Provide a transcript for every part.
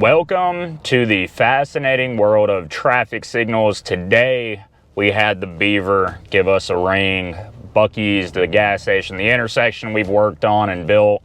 Welcome to the fascinating world of traffic signals. Today we had the Beaver give us a ring. Buc-ee's, the gas station, the intersection we've worked on and built,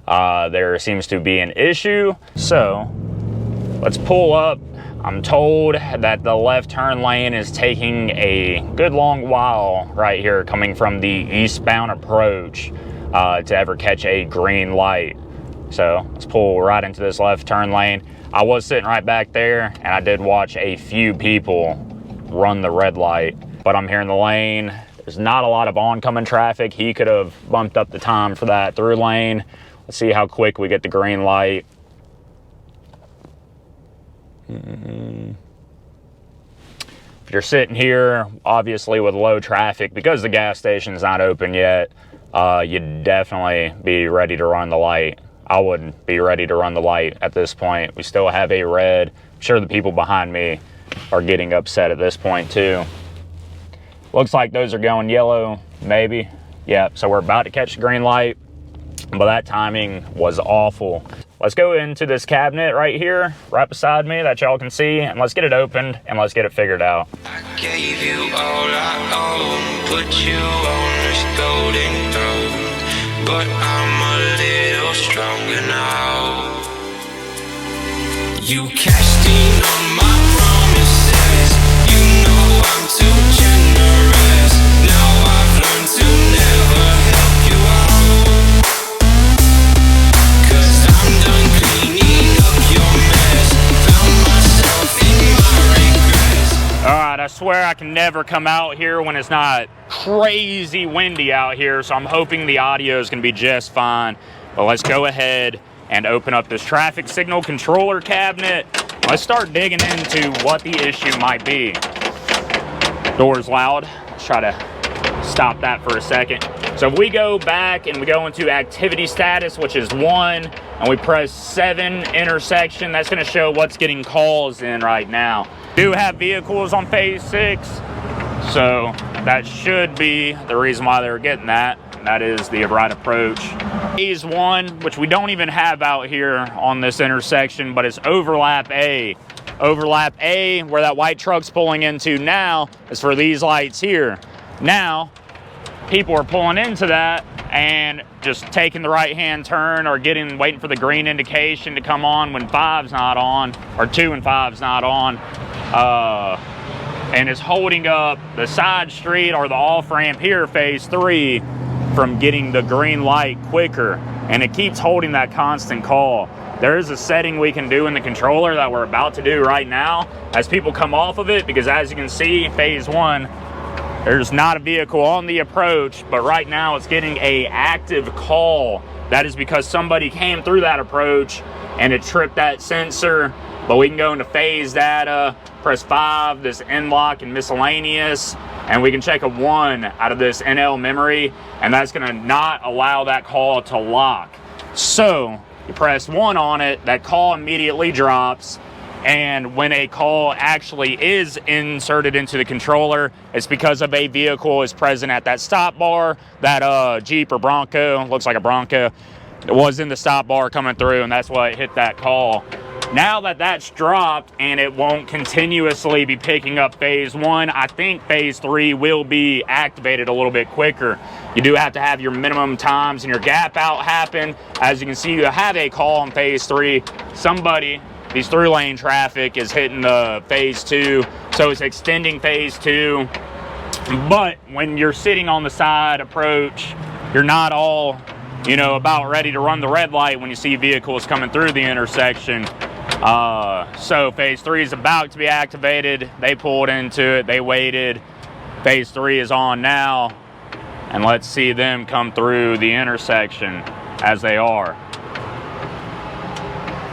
there seems to be an issue. So let's pull up. I'm told that the left turn lane is taking a good long while right here coming from the eastbound approach to ever catch a green light. So let's pull right into this left turn lane. I was sitting right back there and I did watch a few people run the red light, but I'm here in the lane. There's not a lot of oncoming traffic. He could have bumped up the time for that through lane. Let's see how quick we get the green light. If you're sitting here, obviously with low traffic, because the gas station's not open yet, you'd definitely be ready to run the light. I wouldn't be ready to run the light at this point. We still have a red. I'm sure the people behind me are getting upset at this point too. Looks like those are going yellow, maybe. Yeah, so we're about to catch the green light, but that timing was awful. Let's go into this cabinet right here, right beside me, that y'all can see, and let's get it opened and let's get it figured out. I gave you all I own, put you on this golden throne, but I'm a little stronger now. You cashed in on my promises, you know I'm too generous. Now I've learned to never help you out, 'cause I'm done cleaning up your mess, found myself in my regrets. Alright, I swear I can never come out here when it's not crazy windy out here, so I'm hoping the audio is going to be just fine. But let's go ahead and open up this traffic signal controller cabinet. Let's start digging into what the issue might be. Door's loud. Let's try to stop that for a second. So if we go back and we go into activity status, which is 1, and we press 7 intersection, that's going to show what's getting calls in right now. We do have vehicles on phase 6, so that should be the reason why they were getting that. That is the right approach. Phase 1, which we don't even have out here on this intersection, but it's overlap A. Overlap A, where that white truck's pulling into now, is for these lights here. Now, people are pulling into that and just taking the right-hand turn or waiting for the green indication to come on when 5's not on, or 2 and 5's not on. And is holding up the side street or the off-ramp here, phase 3, from getting the green light quicker. And it keeps holding that constant call. There is a setting we can do in the controller that we're about to do right now as people come off of it, because as you can see, phase 1, there's not a vehicle on the approach, but right now it's getting a active call. That is because somebody came through that approach and it tripped that sensor. But we can go into phase data, press 5, this N-lock and miscellaneous, and we can check a 1 out of this NL memory, and that's gonna not allow that call to lock. So you press 1 on it, that call immediately drops, and when a call actually is inserted into the controller, it's because of a vehicle is present at that stop bar. That Jeep or Bronco, looks like a Bronco, was in the stop bar coming through, and that's why it hit that call. Now that that's dropped and it won't continuously be picking up phase 1, I think phase 3 will be activated a little bit quicker. You do have to have your minimum times and your gap out happen. As you can see, you have a call on phase 3. These through-lane traffic is hitting the phase 2, so it's extending phase 2. But when you're sitting on the side approach, you're not all, about ready to run the red light when you see vehicles coming through the intersection. So phase 3 is about to be activated. They pulled into it, they waited. Phase 3 is on now, and let's see them come through the intersection as they are.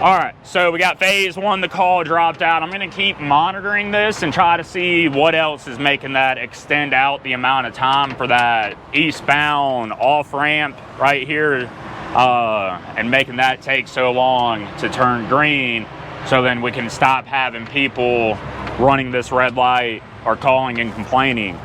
All right, so we got phase 1, the call dropped out. I'm gonna keep monitoring this and try to see what else is making that extend out the amount of time for that eastbound off-ramp right here, and making that take so long to turn green, so then we can stop having people running this red light or calling and complaining.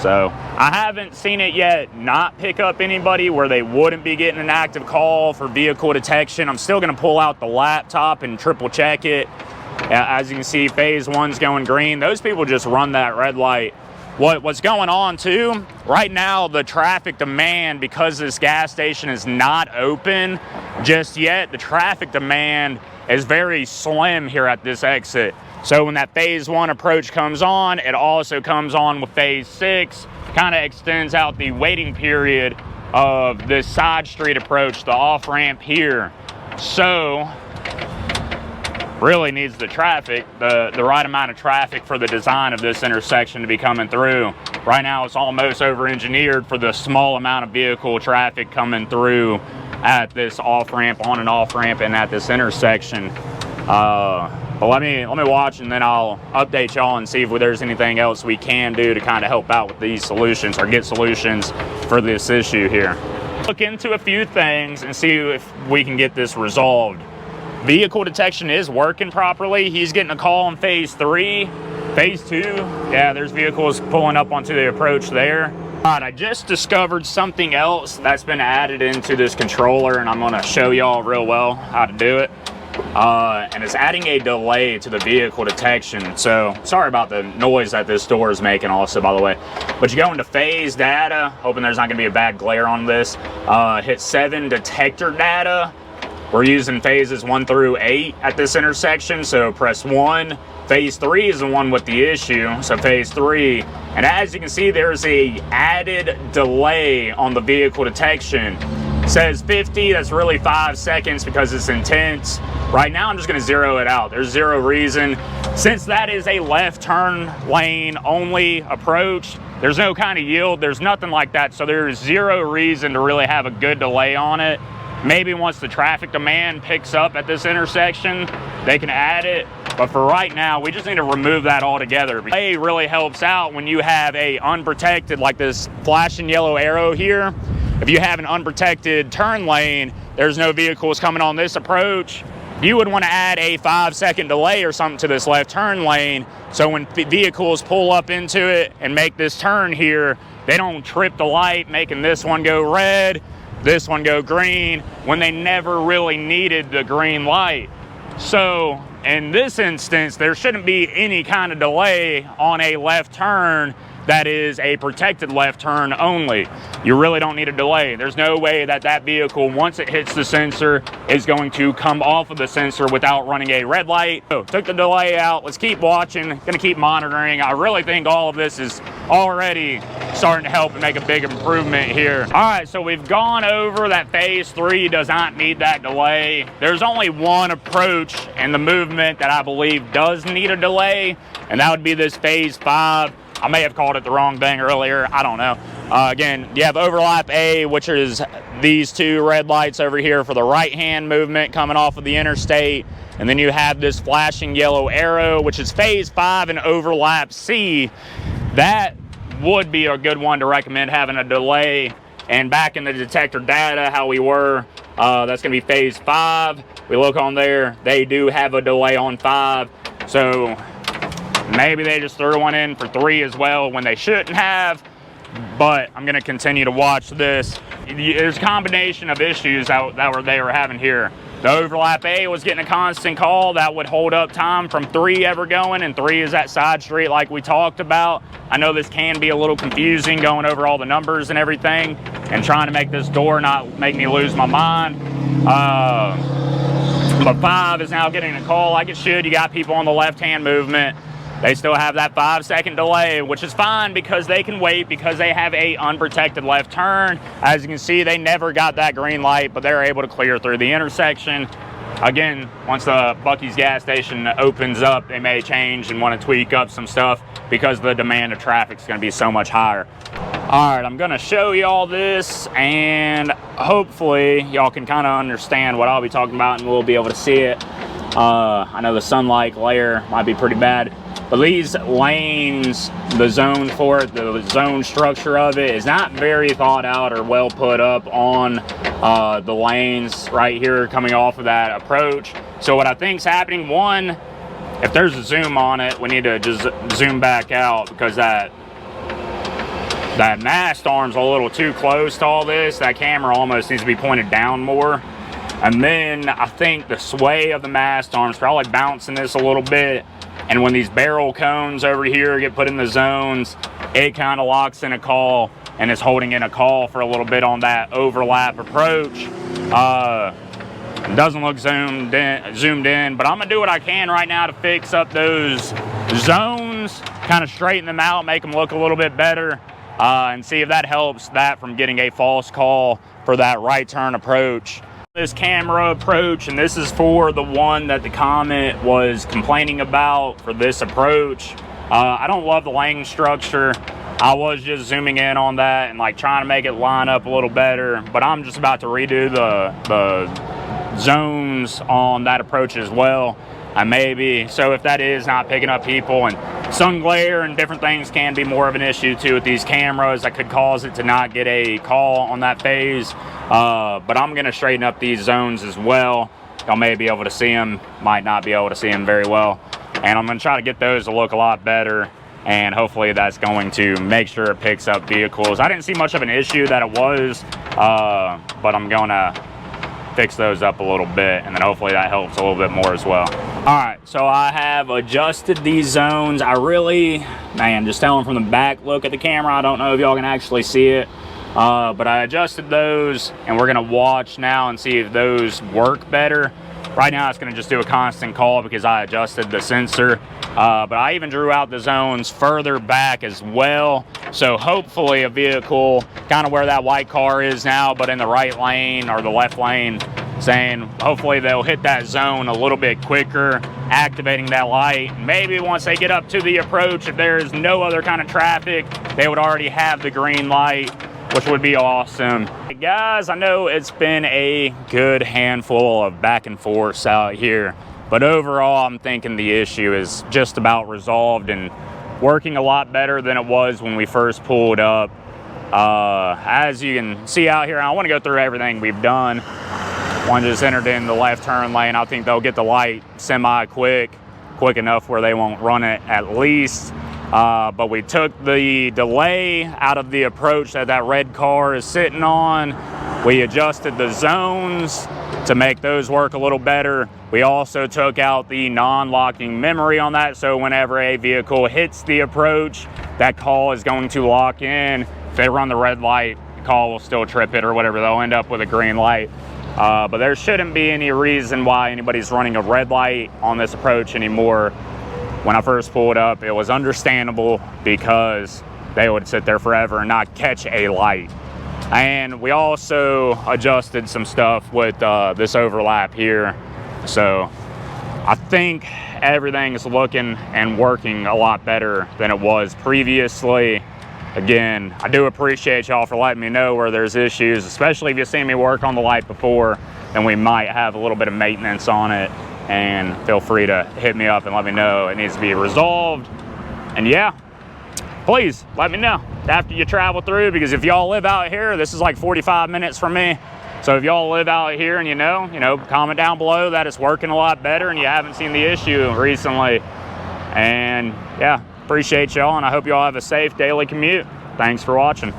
So I haven't seen it yet not pick up anybody where they wouldn't be getting an active call for vehicle detection. I'm still going to pull out the laptop and triple check it. As you can see, phase 1's going green. Those people just run that red light. What's going on too, right now the traffic demand, because this gas station is not open just yet, the traffic demand is very slim here at this exit. So when that phase 1 approach comes on, it also comes on with phase 6, kind of extends out the waiting period of this side street approach, the off ramp here. So really needs the traffic, the right amount of traffic for the design of this intersection to be coming through. Right now it's almost over-engineered for the small amount of vehicle traffic coming through at this off-ramp, on and off-ramp, and at this intersection. But let me watch, and then I'll update y'all and see if there's anything else we can do to kind of help out with these solutions or get solutions for this issue here. Look into a few things and see if we can get this resolved. Vehicle detection is working properly. He's getting a call on phase 3. Phase 2, yeah, there's vehicles pulling up onto the approach there. All right, I just discovered something else that's been added into this controller, and I'm gonna show y'all real well how to do it. And it's adding a delay to the vehicle detection. So sorry about the noise that this door is making also, by the way. But you go into phase data, hoping there's not gonna be a bad glare on this. Hit 7 detector data. We're using phases 1 through 8 at this intersection, so press 1. Phase 3 is the one with the issue, so phase 3. And as you can see, there's a added delay on the vehicle detection. It says 50, that's really 5 seconds because it's intense. Right now, I'm just gonna zero it out. There's zero reason. Since that is a left turn lane only approach, there's no kind of yield, there's nothing like that, so there's zero reason to really have a good delay on it. Maybe once the traffic demand picks up at this intersection, they can add it. But for right now, we just need to remove that altogether. Delay really helps out when you have a unprotected, like this flashing yellow arrow here. If you have an unprotected turn lane, there's no vehicles coming on this approach. You would want to add a 5-second delay or something to this left turn lane, so when vehicles pull up into it and make this turn here, they don't trip the light, making this one go red, this one go green, when they never really needed the green light. So in this instance, there shouldn't be any kind of delay on a left turn that is a protected left turn only. You really don't need a delay. There's no way that that vehicle, once it hits the sensor, is going to come off of the sensor without running a red light. So took the delay out. Let's keep watching, gonna keep monitoring. I really think all of this is already starting to help and make a big improvement here. All right, so we've gone over that phase 3 does not need that delay. There's only one approach in the movement that I believe does need a delay, and that would be this phase 5. I may have called it the wrong thing earlier. I don't know. Again, you have overlap A, which is these 2 red lights over here for the right-hand movement coming off of the interstate. And then you have this flashing yellow arrow, which is phase 5, and overlap C. That would be a good one to recommend having a delay. And back in the detector data, how we were, that's gonna be phase 5. We look on there, they do have a delay on 5. So maybe they just threw one in for 3 as well when they shouldn't have, but I'm gonna continue to watch this. There's a combination of issues that they were having here. The overlap A was getting a constant call that would hold up time from 3 ever going, and 3 is that side street like we talked about. I know this can be a little confusing going over all the numbers and everything and trying to make this door not make me lose my mind. But 5 is now getting a call like it should. You got people on the left-hand movement. They still have that 5-second delay, which is fine because they can wait because they have a unprotected left turn. As you can see, they never got that green light, but they're able to clear through the intersection. Again, once the Buc-ee's gas station opens up, they may change and want to tweak up some stuff because the demand of traffic is going to be so much higher. All right, I'm going to show y'all this, and hopefully y'all can kind of understand what I'll be talking about, and we'll be able to see it. I know the sunlight glare might be pretty bad, but these lanes, the zone for it, the zone structure of it is not very thought out or well put up on the lanes right here coming off of that approach. So what I think is happening, one, if there's a zoom on it, we need to just zoom back out because that that mast arm's a little too close to all this. That camera almost needs to be pointed down more. And then I think the sway of the mast arm's probably bouncing this a little bit. And when these barrel cones over here get put in the zones, it kind of locks in a call and is holding in a call for a little bit on that overlap approach. Doesn't look zoomed in, but I'm gonna do what I can right now to fix up those zones, kind of straighten them out, make them look a little bit better, and see if that helps that from getting a false call for that right turn approach. This camera approach, and this is for the one that the comment was complaining about for this approach. I don't love the lane structure. I was just zooming in on that and like trying to make it line up a little better, but I'm just about to redo the zones on that approach as well. So if that is not picking up people, and sun glare and different things can be more of an issue too with these cameras, that could cause it to not get a call on that phase. But I'm gonna straighten up these zones as well. Y'all may be able to see them, might not be able to see them very well. And I'm gonna try to get those to look a lot better, and hopefully that's going to make sure it picks up vehicles. I didn't see much of an issue that it was, but I'm gonna fix those up a little bit, and then hopefully that helps a little bit more as well. All right, so I have adjusted these zones. I really, man, just telling from the back look at the camera, I don't know if y'all can actually see it, but I adjusted those, and we're gonna watch now and see if those work better. Right now it's gonna just do a constant call because I adjusted the sensor, but I even drew out the zones further back as well. So hopefully a vehicle kind of where that white car is now, but in the right lane or the left lane, saying hopefully they'll hit that zone a little bit quicker, activating that light. Maybe once they get up to the approach, if there's no other kind of traffic, they would already have the green light, which would be awesome. Hey guys, I know it's been a good handful of back and forths out here, but overall I'm thinking the issue is just about resolved and working a lot better than it was when we first pulled up. As you can see out here, I want to go through everything we've done. One just entered in the left turn lane. I think they'll get the light quick enough where they won't run it at least. But we took the delay out of the approach that red car is sitting on. We adjusted the zones to make those work a little better. We also took out the non-locking memory on that, so whenever a vehicle hits the approach, that call is going to lock in. If they run the red light, the call will still trip it or whatever. They'll end up with a green light. But there shouldn't be any reason why anybody's running a red light on this approach anymore. When I first pulled up, it was understandable because they would sit there forever and not catch a light. And we also adjusted some stuff with this overlap here. So I think everything is looking and working a lot better than it was previously. Again, I do appreciate y'all for letting me know where there's issues, especially if you've seen me work on the light before, then we might have a little bit of maintenance on it. And feel free to hit me up and let me know it needs to be resolved. And yeah, please let me know after you travel through, because if y'all live out here, this is like 45 minutes from me. So if y'all live out here and you know, comment down below that it's working a lot better and you haven't seen the issue recently. And yeah, appreciate y'all, and I hope y'all have a safe daily commute. Thanks for watching.